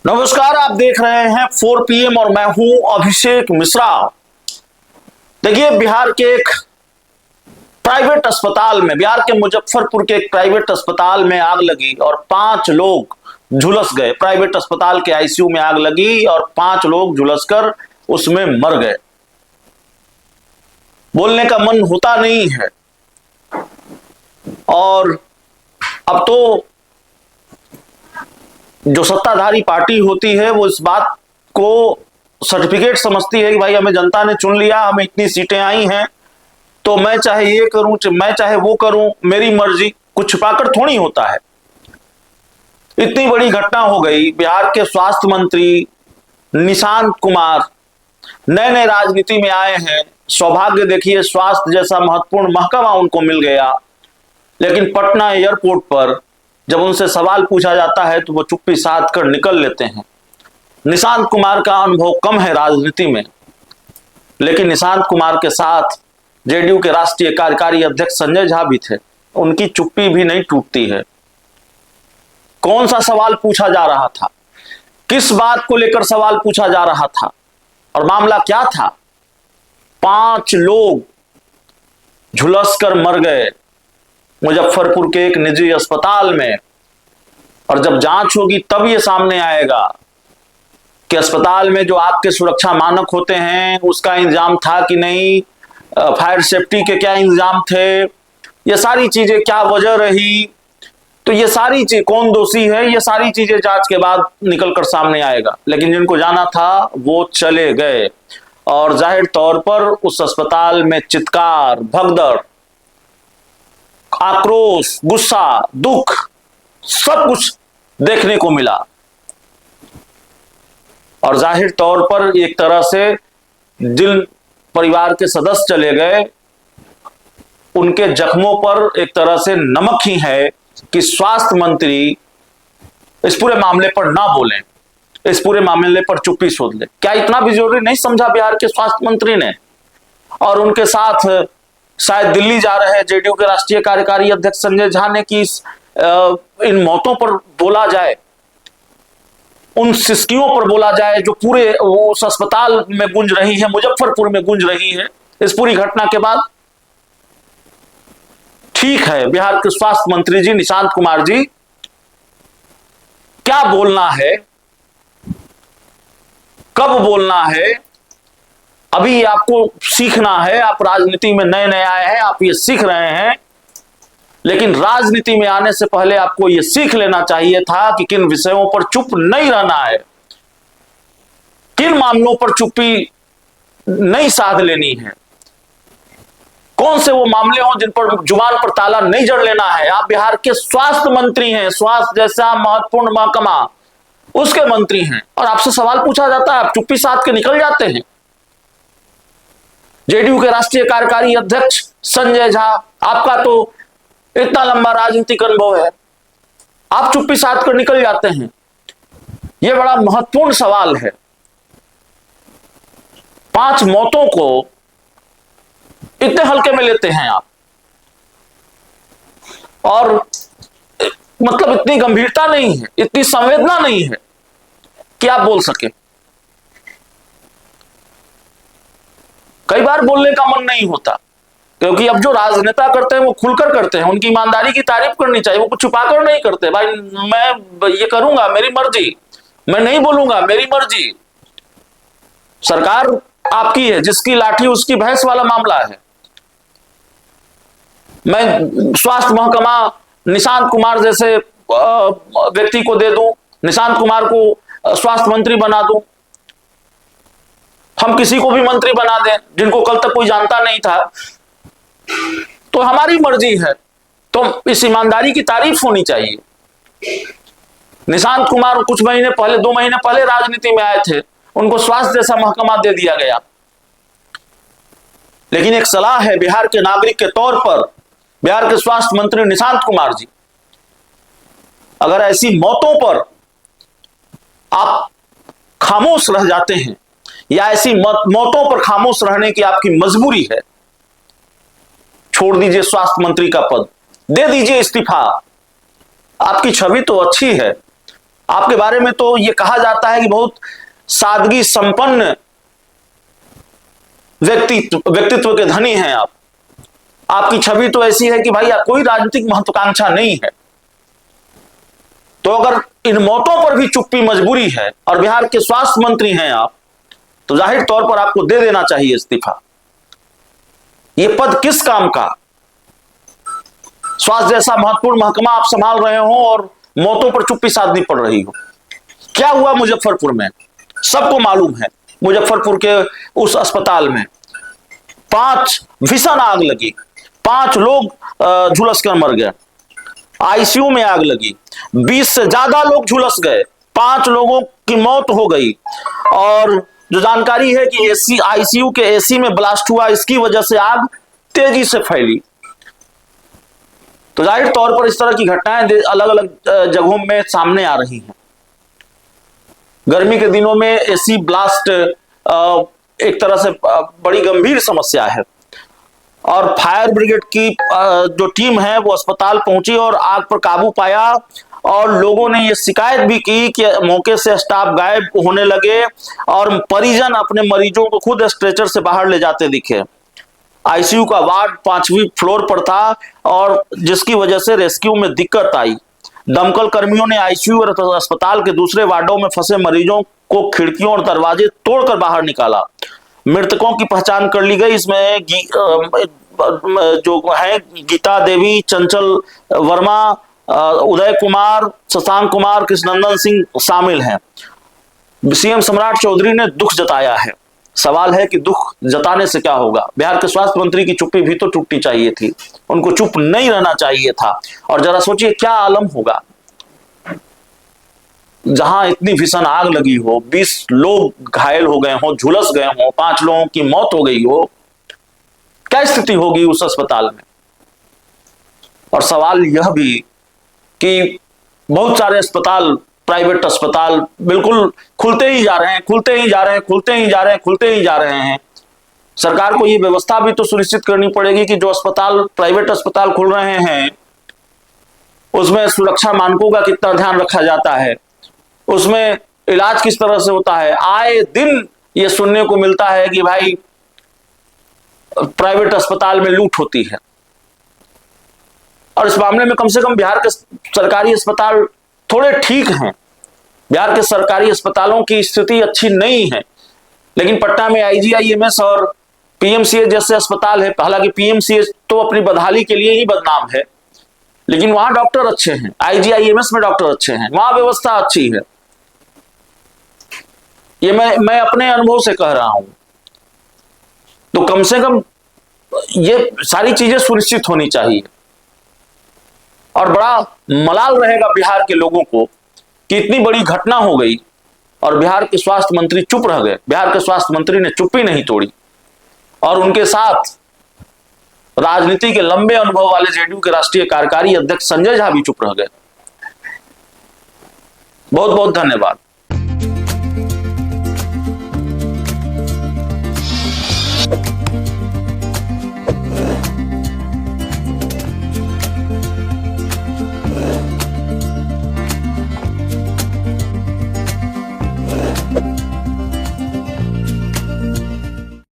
नमस्कार, आप देख रहे हैं 4 PM और मैं हूं अभिषेक मिश्रा। देखिए, बिहार के एक प्राइवेट अस्पताल में, बिहार के मुजफ्फरपुर के एक प्राइवेट अस्पताल में आग लगी और 5 लोग झुलस गए। प्राइवेट अस्पताल के आईसीयू में आग लगी और 5 लोग झुलसकर उसमें मर गए। बोलने का मन होता नहीं है। और अब तो जो सत्ताधारी पार्टी होती है वो इस बात को सर्टिफिकेट समझती है कि भाई हमें जनता ने चुन लिया, हमें इतनी सीटें आई हैं, तो मैं चाहे ये करूं, मैं चाहे वो करूं, मेरी मर्जी। कुछ छिपाकर थोड़ी होता है। इतनी बड़ी घटना हो गई। बिहार के स्वास्थ्य मंत्री निशांत कुमार नए नए राजनीति में आए हैं। सौभाग्य देखिए, स्वास्थ्य जैसा महत्वपूर्ण महकमा उनको मिल गया, लेकिन पटना एयरपोर्ट पर जब उनसे सवाल पूछा जाता है तो वो चुप्पी साध कर निकल लेते हैं। निशांत कुमार का अनुभव कम है राजनीति में, लेकिन निशांत कुमार के साथ जेडीयू के राष्ट्रीय कार्यकारी अध्यक्ष संजय झा भी थे। उनकी चुप्पी भी नहीं टूटती है। कौन सा सवाल पूछा जा रहा था, किस बात को लेकर सवाल पूछा जा रहा था और मामला क्या था? 5 लोग झुलसकर मर गए मुजफ्फरपुर के एक निजी अस्पताल में। और जब जांच होगी तब ये सामने आएगा कि अस्पताल में जो आपके सुरक्षा मानक होते हैं उसका इंतजाम था कि नहीं, फायर सेफ्टी के क्या इंतजाम थे, ये सारी चीजें क्या वजह रही, तो ये सारी चीज, कौन दोषी है, ये सारी चीजें जांच के बाद निकलकर सामने आएगा। लेकिन जिनको जाना था वो चले गए और जाहिर तौर पर उस अस्पताल में चित्कार, भगदड़, आक्रोश, गुस्सा, दुख, सब कुछ देखने को मिला। और जाहिर तौर पर एक तरह से जिन परिवार के सदस्य चले गए उनके जख्मों पर एक तरह से नमक ही है कि स्वास्थ्य मंत्री इस पूरे मामले पर ना बोलें, इस पूरे मामले पर चुप्पी सोच ले। क्या इतना भी जरूरी नहीं समझा बिहार के स्वास्थ्य मंत्री ने? और उनके साथ शायद दिल्ली जा रहे जेडीयू के राष्ट्रीय कार्यकारी अध्यक्ष संजय झा ने कि इन मौतों पर बोला जाए, उन सिस्कियों पर बोला जाए जो पूरे उस अस्पताल में गूंज रही है, मुजफ्फरपुर में गूंज रही है इस पूरी घटना के बाद। ठीक है, बिहार के स्वास्थ्य मंत्री जी निशांत कुमार जी, क्या बोलना है, कब बोलना है, अभी आपको सीखना है। आप राजनीति में नए नए आए हैं, आप ये सीख रहे हैं, लेकिन राजनीति में आने से पहले आपको ये सीख लेना चाहिए था कि किन विषयों पर चुप नहीं रहना है, किन मामलों पर चुप्पी नहीं साध लेनी है, कौन से वो मामले हों जिन पर जुबान पर ताला नहीं जड़ लेना है। आप बिहार के स्वास्थ्य मंत्री हैं, स्वास्थ्य जैसा महत्वपूर्ण महकमा, उसके मंत्री हैं, और आपसे सवाल पूछा जाता है, आप चुप्पी साध के निकल जाते हैं। जेडीयू के राष्ट्रीय कार्यकारी अध्यक्ष संजय झा, आपका तो इतना लंबा राजनीतिक अनुभव है, आप चुप्पी साध कर निकल जाते हैं। यह बड़ा महत्वपूर्ण सवाल है। 5 मौतों को इतने हल्के में लेते हैं आप, और मतलब इतनी गंभीरता नहीं है, इतनी संवेदना नहीं है कि आप बोल सके। कई बार बोलने का मन नहीं होता, क्योंकि अब जो राजनेता करते हैं वो खुलकर करते हैं, उनकी ईमानदारी की तारीफ करनी चाहिए, वो कुछ छुपाकर नहीं करते। भाई मैं ये करूंगा, मेरी मर्जी, मैं नहीं बोलूंगा, मेरी मर्जी। सरकार आपकी है, जिसकी लाठी उसकी भैंस वाला मामला है। मैं स्वास्थ्य महकमा निशांत कुमार जैसे व्यक्ति को दे दूं, निशांत कुमार को स्वास्थ्य मंत्री बना दूं, हम किसी को भी मंत्री बना दें जिनको कल तक कोई जानता नहीं था, तो हमारी मर्जी है। तो इस ईमानदारी की तारीफ होनी चाहिए। निशांत कुमार कुछ महीने पहले, 2 महीने पहले राजनीति में आए थे, उनको स्वास्थ्य जैसा महकमा दे दिया गया। लेकिन एक सलाह है बिहार के नागरिक के तौर पर, बिहार के स्वास्थ्य मंत्री निशांत कुमार जी, अगर ऐसी मौतों पर आप खामोश रह जाते हैं या ऐसी मौतों पर खामोश रहने की आपकी मजबूरी है, छोड़ दीजिए स्वास्थ्य मंत्री का पद, दे दीजिए इस्तीफा। आपकी छवि तो अच्छी है, आपके बारे में तो ये कहा जाता है कि बहुत सादगी संपन्न व्यक्तित्व के धनी हैं आप। आपकी छवि तो ऐसी है कि भाई कोई राजनीतिक महत्वाकांक्षा नहीं है। तो अगर इन मौतों पर भी चुप्पी मजबूरी है और बिहार के स्वास्थ्य मंत्री हैं आप, तो जाहिर तौर पर आपको दे देना चाहिए इस्तीफा। यह पद किस काम का? स्वास्थ्य जैसा महत्वपूर्ण महकमा आप संभाल रहे हो और मौतों पर चुप्पी साधनी पड़ रही हो। क्या हुआ मुजफ्फरपुर में? सबको मालूम है। मुजफ्फरपुर के उस अस्पताल में 5 भीषण आग लगी, 5 लोग झुलस कर मर गए। आईसीयू में आग लगी, 20 से ज्यादा लोग झुलस गए, 5 लोगों की मौत हो गई। और जो जानकारी है कि एसी आईसीयू के एसी में ब्लास्ट हुआ, इसकी वजह से आग तेजी से फैली। तो जाहिर तौर पर इस तरह की घटनाएं अलग अलग जगहों में सामने आ रही हैं। गर्मी के दिनों में एसी ब्लास्ट एक तरह से बड़ी गंभीर समस्या है और फायर ब्रिगेड की जो टीम है वो अस्पताल पहुंची और आग पर काबू पाया। और लोगों ने ये शिकायत भी की कि मौके से स्टाफ गायब होने लगे और परिजन अपने मरीजों को खुद स्ट्रेचर से बाहर ले जाते दिखे। आईसीयू का वार्ड 5वीं फ्लोर पर था और जिसकी वजह से रेस्क्यू में दिक्कत आई। दमकल कर्मियों ने आईसीयू और अस्पताल के दूसरे वार्डों में फंसे मरीजों को खिड़कियों और दरवाजे तोड़कर बाहर निकाला। मृतकों की पहचान कर ली गई। इसमें जो है गीता देवी, चंचल वर्मा, उदय कुमार, शशांक कुमार, कृष्णनंदन सिंह शामिल हैं। सीएम सम्राट चौधरी ने दुख जताया है। सवाल है कि दुख जताने से क्या होगा? बिहार के स्वास्थ्य मंत्री की चुप्पी भी तो टूटनी चाहिए थी, उनको चुप नहीं रहना चाहिए था। और जरा सोचिए क्या आलम होगा जहां इतनी भीषण आग लगी हो, 20 लोग घायल हो गए हो, झुलस गए हो, 5 लोगों की मौत हो गई हो, क्या स्थिति होगी उस अस्पताल में? और सवाल यह भी कि बहुत सारे अस्पताल, प्राइवेट अस्पताल बिल्कुल खुलते ही जा रहे हैं, खुलते ही जा रहे हैं, खुलते ही जा रहे हैं, खुलते ही जा रहे हैं। सरकार को यह व्यवस्था भी तो सुनिश्चित करनी पड़ेगी कि जो अस्पताल, प्राइवेट अस्पताल खुल रहे हैं उसमें सुरक्षा मानकों का कितना ध्यान रखा जाता है, उसमें इलाज किस तरह से होता है। आए दिन यह सुनने को मिलता है कि भाई प्राइवेट अस्पताल में लूट होती है। और इस मामले में कम से कम बिहार के सरकारी अस्पताल थोड़े ठीक हैं। बिहार के सरकारी अस्पतालों की स्थिति अच्छी नहीं है, लेकिन पटना में आईजीआईएमएस और पीएमसीएच जैसे अस्पताल है। हालांकि पीएमसीएच तो अपनी बदहाली के लिए ही बदनाम है, लेकिन वहां डॉक्टर अच्छे हैं, आईजीआईएमएस में डॉक्टर अच्छे हैं, वहां व्यवस्था अच्छी है। ये मैं अपने अनुभव से कह रहा हूं। तो कम से कम ये सारी चीजें सुनिश्चित होनी चाहिए। और बड़ा मलाल रहेगा बिहार के लोगों को कि इतनी बड़ी घटना हो गई और बिहार के स्वास्थ्य मंत्री चुप रह गए। बिहार के स्वास्थ्य मंत्री ने चुप्पी नहीं तोड़ी और उनके साथ राजनीति के लंबे अनुभव वाले जेडीयू के राष्ट्रीय कार्यकारी अध्यक्ष संजय झा भी चुप रह गए। बहुत बहुत धन्यवाद।